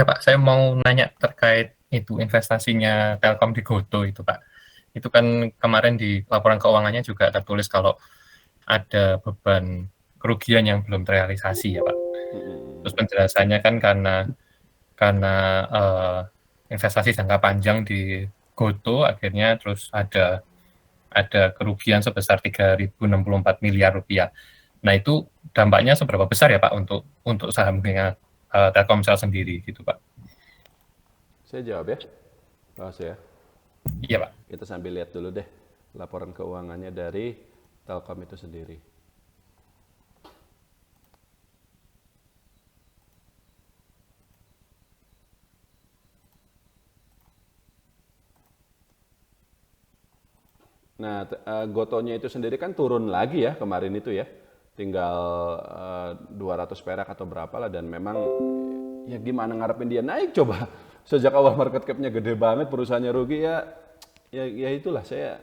Ya Pak, saya mau nanya terkait itu investasinya Telkom di Goto itu Pak. Itu kan kemarin di laporan keuangannya juga tertulis kalau ada beban kerugian yang belum terrealisasi ya Pak. Terus penjelasannya kan karena investasi jangka panjang di Goto akhirnya terus ada kerugian sebesar 3.064 miliar rupiah. Nah itu dampaknya seberapa besar ya Pak untuk sahamnya Telkomsel sendiri gitu Pak? Saya jawab ya, Pak ya. Iya Pak. Kita sambil lihat dulu deh laporan keuangannya dari Telkom itu sendiri. Nah, Gotonya itu sendiri kan turun lagi ya kemarin itu ya. Tinggal 200 perak atau berapa lah, dan memang ya gimana ngarepin dia naik coba. Sejak awal market cap-nya gede banget, perusahaannya rugi ya itulah saya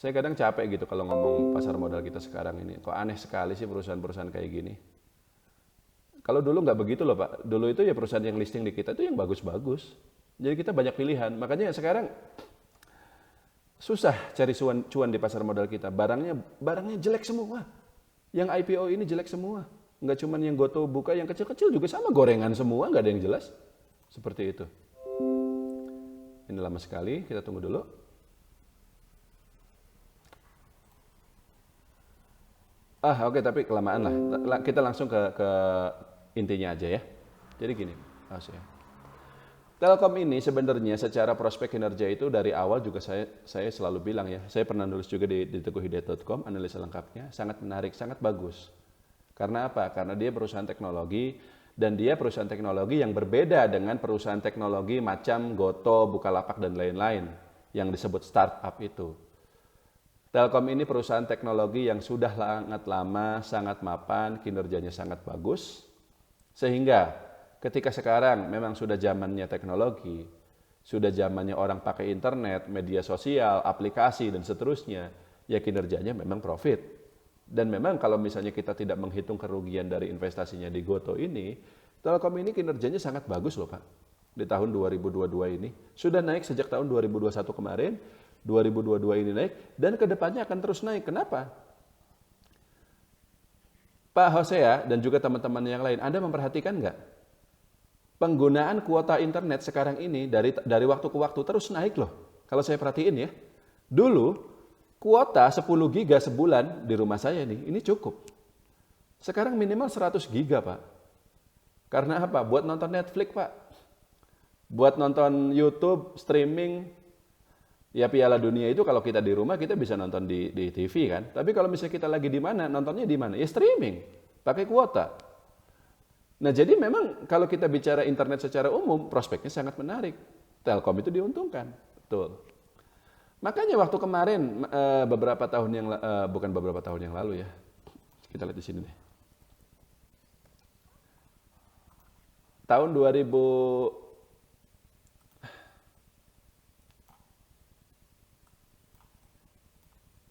kadang capek gitu kalau ngomong pasar modal kita sekarang ini. Kok aneh sekali sih perusahaan-perusahaan kayak gini. Kalau dulu nggak begitu loh Pak. Dulu itu ya perusahaan yang listing di kita itu yang bagus-bagus. Jadi kita banyak pilihan. Makanya sekarang susah cari cuan di pasar modal kita. Barangnya jelek semua. Yang IPO ini jelek semua. Nggak cuma yang Goto buka, yang kecil-kecil juga sama, gorengan semua, nggak ada yang jelas. Seperti itu. Ini lama sekali, kita tunggu dulu. Oke, tapi kelamaan lah. Kita langsung ke intinya aja ya. Jadi gini, ya. Telkom ini sebenarnya secara prospek kinerja itu dari awal juga saya selalu bilang ya. Saya pernah nulis juga di teguhhidayat.com, analisa lengkapnya, sangat menarik, sangat bagus. Karena apa? Karena dia perusahaan teknologi, dan dia perusahaan teknologi yang berbeda dengan perusahaan teknologi macam Goto, Bukalapak, dan lain-lain yang disebut startup itu. Telkom ini perusahaan teknologi yang sudah sangat lama, sangat mapan, kinerjanya sangat bagus, sehingga ketika sekarang memang sudah zamannya teknologi, sudah zamannya orang pakai internet, media sosial, aplikasi, dan seterusnya, ya kinerjanya memang profit. Dan memang kalau misalnya kita tidak menghitung kerugian dari investasinya di Goto ini, Telkom ini kinerjanya sangat bagus loh Pak. Di tahun 2022 ini. Sudah naik sejak tahun 2021 kemarin, 2022 ini naik, dan kedepannya akan terus naik. Kenapa? Pak Hosea dan juga teman-teman yang lain, Anda memperhatikan nggak? Penggunaan kuota internet sekarang ini dari waktu ke waktu terus naik loh. Kalau saya perhatiin ya. Dulu kuota 10 giga sebulan di rumah saya nih, ini cukup. Sekarang minimal 100 giga Pak. Karena apa? Buat nonton Netflix Pak. Buat nonton YouTube, streaming. Ya Piala Dunia itu kalau kita di rumah kita bisa nonton di TV kan. Tapi kalau misalnya kita lagi di mana, nontonnya di mana? Ya streaming, pakai kuota. Nah jadi memang kalau kita bicara internet secara umum, prospeknya sangat menarik. Telkom itu diuntungkan, betul. Makanya waktu kemarin bukan beberapa tahun yang lalu ya. Kita lihat di sini nih. Tahun 2000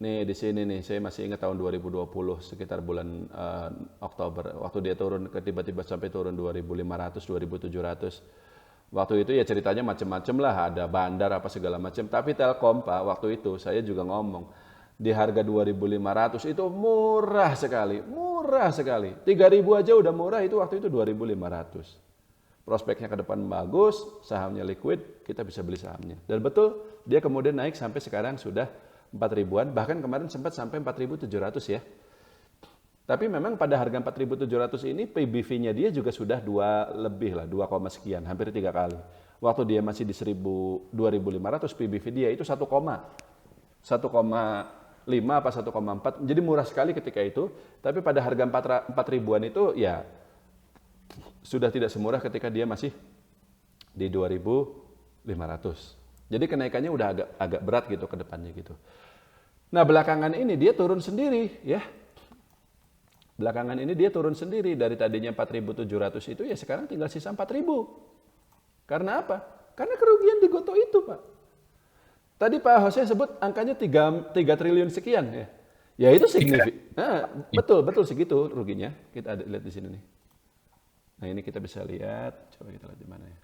Nih di sini nih, saya masih ingat tahun 2020 sekitar bulan Oktober, waktu dia turun tiba-tiba sampai turun 2.500, 2.700. Waktu itu ya ceritanya macam-macam lah, ada bandar apa segala macam. Tapi Telkom Pak, waktu itu saya juga ngomong di harga 2.500 itu murah sekali, murah sekali. 3.000 aja udah murah, itu waktu itu 2.500. Prospeknya ke depan bagus, sahamnya liquid, kita bisa beli sahamnya. Dan betul, dia kemudian naik sampai sekarang sudah 4.000-an, bahkan kemarin sempat sampai 4.700 ya. Tapi memang pada harga 4.700 ini PBV-nya dia juga sudah 2 lebih lah, 2, sekian, hampir 3 kali. Waktu dia masih di 2.500 PBV dia itu 1,5 apa 1,4. Jadi murah sekali ketika itu, tapi pada harga 4.000-an itu ya sudah tidak semurah ketika dia masih di 2.500. Jadi kenaikannya udah agak berat gitu ke depannya gitu. Nah belakangan ini dia turun sendiri ya. Belakangan ini dia turun sendiri dari tadinya 4.700 itu ya sekarang tinggal sisa 4.000. Karena apa? Karena kerugian di Goto itu Pak. Tadi Pak Hosea sebut angkanya 3 triliun sekian ya. Ya itu signifikan. Nah, betul segitu ruginya. Kita lihat di sini nih. Nah ini kita bisa lihat, coba kita lihat di mana ya.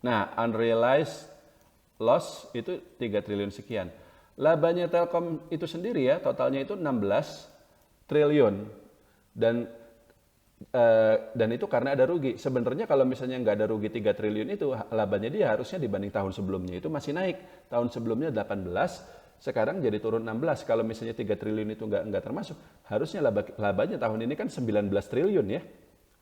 Nah, unrealized loss itu 3 triliun sekian. Labanya Telkom itu sendiri ya, totalnya itu 16 triliun. Dan itu karena ada rugi. Sebenarnya kalau misalnya nggak ada rugi 3 triliun itu, labanya dia harusnya dibanding tahun sebelumnya itu masih naik. Tahun sebelumnya 18, sekarang jadi turun 16. Kalau misalnya 3 triliun itu nggak termasuk, harusnya labanya tahun ini kan 19 triliun ya.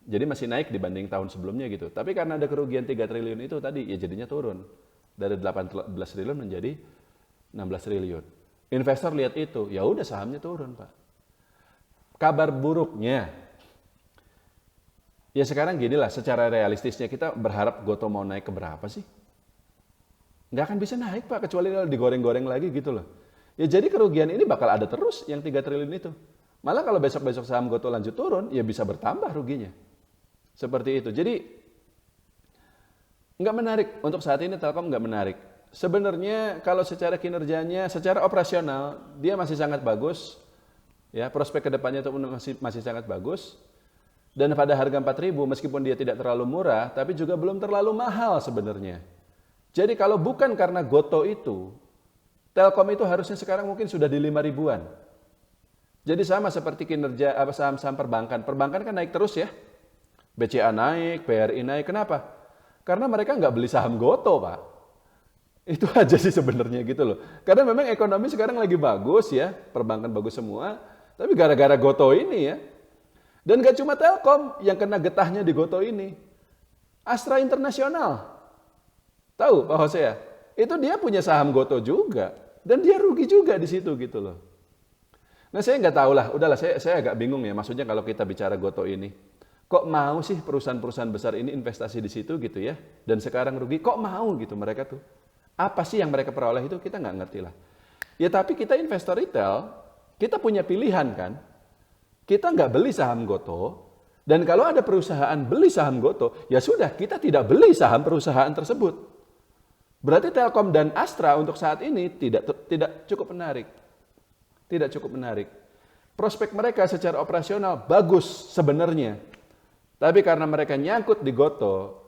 Jadi masih naik dibanding tahun sebelumnya gitu. Tapi karena ada kerugian 3 triliun itu tadi, ya jadinya turun. Dari 18 triliun menjadi 16 triliun. Investor lihat itu, ya udah sahamnya turun, Pak. Kabar buruknya, ya sekarang gini lah, secara realistisnya kita berharap Goto mau naik ke berapa sih? Nggak akan bisa naik, Pak, kecuali kalau digoreng-goreng lagi gitu loh. Ya jadi kerugian ini bakal ada terus yang 3 triliun itu. Malah kalau besok-besok saham Goto lanjut turun, ya bisa bertambah ruginya. Seperti itu. Jadi nggak menarik untuk saat ini. Telkom nggak menarik. Sebenarnya kalau secara kinerjanya, secara operasional dia masih sangat bagus. Ya, prospek kedepannya itu masih sangat bagus. Dan pada harga 4.000 meskipun dia tidak terlalu murah, tapi juga belum terlalu mahal sebenarnya. Jadi kalau bukan karena Goto itu, Telkom itu harusnya sekarang mungkin sudah di 5 ribuan. Jadi sama seperti kinerja saham-saham perbankan. Perbankan kan naik terus ya. BCA naik, BRI naik. Kenapa? Karena mereka nggak beli saham Goto, Pak. Itu aja sih sebenarnya gitu loh. Karena memang ekonomi sekarang lagi bagus ya, perbankan bagus semua. Tapi gara-gara Goto ini ya. Dan gak cuma Telkom yang kena getahnya di Goto ini. Astra Internasional. Tahu Pak Jose ya? Itu dia punya saham Goto juga. Dan dia rugi juga di situ gitu loh. Nah saya nggak tahu lah, udahlah saya agak bingung ya. Maksudnya kalau kita bicara Goto ini. Kok mau sih perusahaan-perusahaan besar ini investasi di situ gitu ya? Dan sekarang rugi, kok mau gitu mereka tuh? Apa sih yang mereka peroleh itu? Kita nggak ngerti lah. Ya tapi kita investor retail, kita punya pilihan kan? Kita nggak beli saham Goto, dan kalau ada perusahaan beli saham Goto, ya sudah kita tidak beli saham perusahaan tersebut. Berarti Telkom dan Astra untuk saat ini tidak cukup menarik. Tidak cukup menarik. Prospek mereka secara operasional bagus sebenarnya. Tapi karena mereka nyangkut di Goto,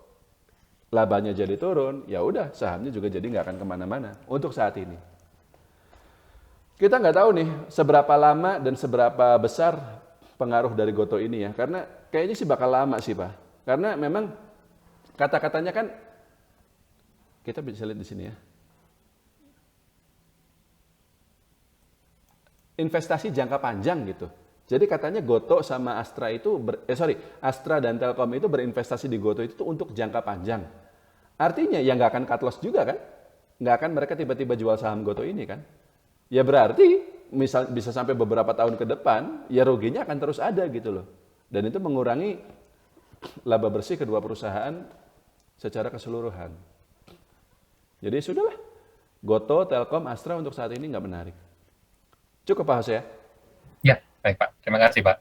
labanya jadi turun, ya udah sahamnya juga jadi nggak akan kemana-mana untuk saat ini. Kita nggak tahu nih seberapa lama dan seberapa besar pengaruh dari Goto ini ya, karena kayaknya sih bakal lama sih Pak. Karena memang kata-katanya kan kita bisa lihat di sini ya. Investasi jangka panjang gitu. Jadi katanya Goto sama Astra itu, Astra dan Telkom itu berinvestasi di Goto itu untuk jangka panjang. Artinya ya nggak akan cut loss juga kan? Nggak akan mereka tiba-tiba jual saham Goto ini kan? Ya berarti bisa sampai beberapa tahun ke depan, ya ruginya akan terus ada gitu loh. Dan itu mengurangi laba bersih kedua perusahaan secara keseluruhan. Jadi sudahlah, Goto, Telkom, Astra untuk saat ini nggak menarik. Cukup Pak Jose ya? Ya, baik Pak. Terima kasih Pak.